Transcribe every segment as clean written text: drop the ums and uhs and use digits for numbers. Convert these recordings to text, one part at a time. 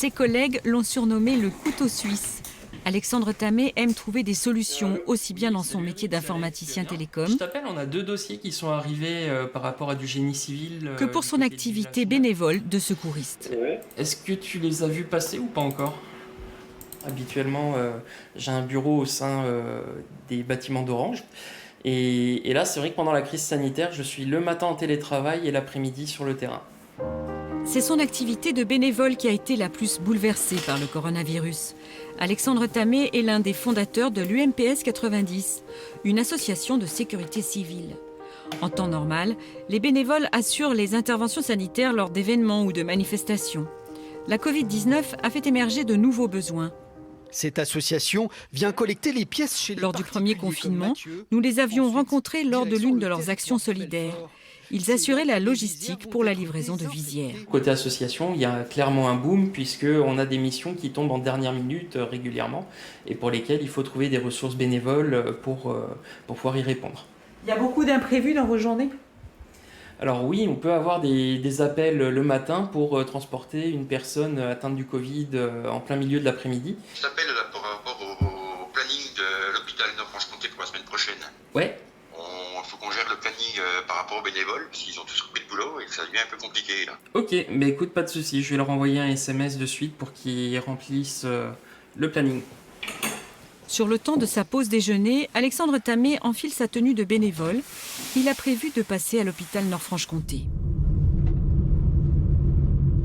Ses collègues l'ont surnommé le couteau suisse. Alexandre Tamé aime trouver des solutions, aussi bien dans son métier d'informaticien télécom Je t'appelle, on a 2 dossiers qui sont arrivés par rapport à du génie civil. que pour du son côté du activité Village. bénévole de secouriste. Est-ce que tu les as vus passer ou pas encore? Habituellement, j'ai un bureau au sein des bâtiments d'Orange. Et là, c'est vrai que pendant la crise sanitaire, je suis le matin en télétravail et l'après-midi sur le terrain. C'est son activité de bénévole qui a été la plus bouleversée par le coronavirus. Alexandre Tamé est l'un des fondateurs de l'UMPS 90, une association de sécurité civile. En temps normal, les bénévoles assurent les interventions sanitaires lors d'événements ou de manifestations. La Covid-19 a fait émerger de nouveaux besoins. Cette association vient collecter les pièces chez les Lors du premier particuliers comme confinement, Mathieu. nous les avions Ensuite, rencontrés lors de direction l'une le de leurs territoire actions de solidaires. Belfort. Ils assuraient la Les logistique visières pour vont la être livraison de désinfectées. visières. Côté association, il y a clairement un boom puisqu'on a des missions qui tombent en dernière minute régulièrement et pour lesquelles il faut trouver des ressources bénévoles pour pouvoir y répondre. Il y a beaucoup d'imprévus dans vos journées? Alors oui, on peut avoir des appels le matin pour transporter une personne atteinte du Covid en plein milieu de l'après-midi. Je t'appelle là par rapport au planning de l'hôpital Nord-Franche-Comté pour la semaine prochaine. Ouais, Il faut qu'on gère le planning par rapport aux bénévoles, parce qu'ils ont tous repris le boulot et que ça devient un peu compliqué là. ok, mais écoute, pas de souci, je vais leur envoyer un SMS de suite pour qu'ils remplissent le planning. Sur le temps de sa pause déjeuner, Alexandre Tamé enfile sa tenue de bénévole. Il a prévu de passer à l'hôpital Nord-Franche-Comté.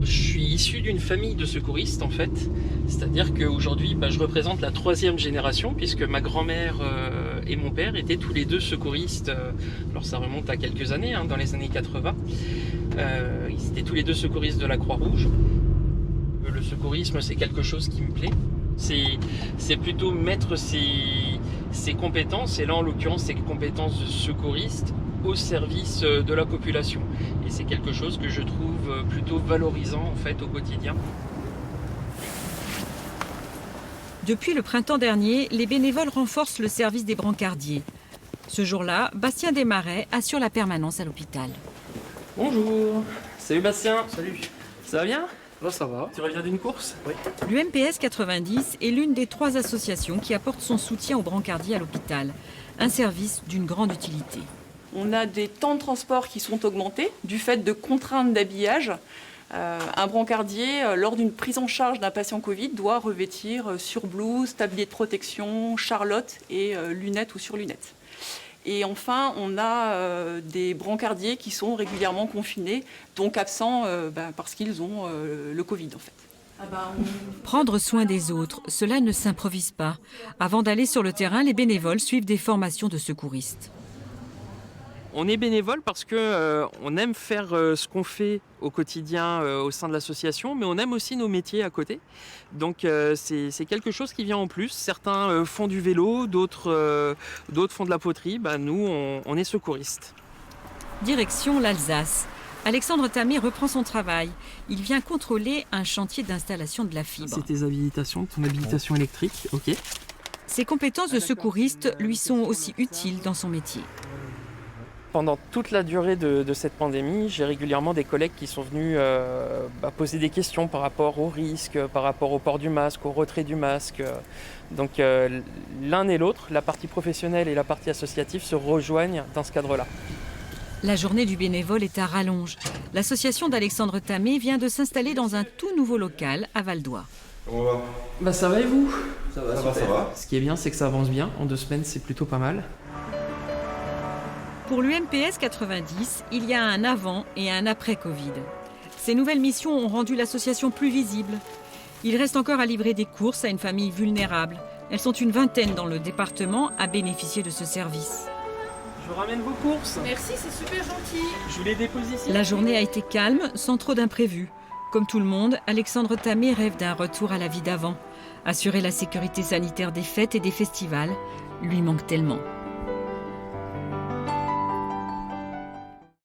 Je suis issu d'une famille de secouristes en fait, c'est-à-dire qu'aujourd'hui je représente la 3e génération puisque ma grand-mère et mon père étaient tous les deux secouristes, alors ça remonte à quelques années, dans les années 80, ils étaient tous les deux secouristes de la Croix-Rouge. Le secourisme c'est quelque chose qui me plaît, c'est plutôt mettre ses compétences, et là en l'occurrence ses compétences de secouriste, au service de la population. Et c'est quelque chose que je trouve plutôt valorisant en fait au quotidien. Depuis le printemps dernier, les bénévoles renforcent le service des brancardiers. Ce jour-là, Bastien Desmarais assure la permanence à l'hôpital. Bonjour. Salut Bastien. Salut. Ça va bien? Ça va. Tu reviens d'une course? Oui. L'UMPS 90 est l'une des 3 associations qui apportent son soutien aux brancardiers à l'hôpital. Un service d'une grande utilité. On a des temps de transport qui sont augmentés du fait de contraintes d'habillage. Un brancardier, lors d'une prise en charge d'un patient Covid, doit revêtir surblouse, tablier de protection, charlotte et lunettes ou surlunettes. Et enfin, on a des brancardiers qui sont régulièrement confinés, donc absents parce qu'ils ont le Covid en fait. Prendre soin des autres, cela ne s'improvise pas. Avant d'aller sur le terrain, les bénévoles suivent des formations de secouristes. On est bénévole parce que on aime faire ce qu'on fait au quotidien au sein de l'association, mais on aime aussi nos métiers à côté. Donc c'est quelque chose qui vient en plus. Certains font du vélo, d'autres font de la poterie. Nous, on est secouristes. Direction l'Alsace. Alexandre Tamé reprend son travail. Il vient contrôler un chantier d'installation de la fibre. C'est tes habilitations, ton habilitation électrique, ok. Ses compétences de secouriste lui sont aussi utiles dans son métier. Pendant toute la durée de cette pandémie, j'ai régulièrement des collègues qui sont venus poser des questions par rapport aux risques, par rapport au port du masque, au retrait du masque. Donc l'un et l'autre, la partie professionnelle et la partie associative, se rejoignent dans ce cadre-là. La journée du bénévole est à rallonge. L'association d'Alexandre Tamé vient de s'installer dans un tout nouveau local à Val-d'Oie. Comment on va? Ça va et vous? Ça va. Ce qui est bien, c'est que ça avance bien. En 2 semaines, c'est plutôt pas mal. Pour l'UMPS 90, il y a un avant et un après Covid. Ces nouvelles missions ont rendu l'association plus visible. Il reste encore à livrer des courses à une famille vulnérable. Elles sont une vingtaine dans le département à bénéficier de ce service. Je vous ramène vos courses. Merci, c'est super gentil. Je vous les dépose ici. La journée a été calme, sans trop d'imprévus. Comme tout le monde, Alexandre Tamé rêve d'un retour à la vie d'avant. Assurer la sécurité sanitaire des fêtes et des festivals lui manque tellement.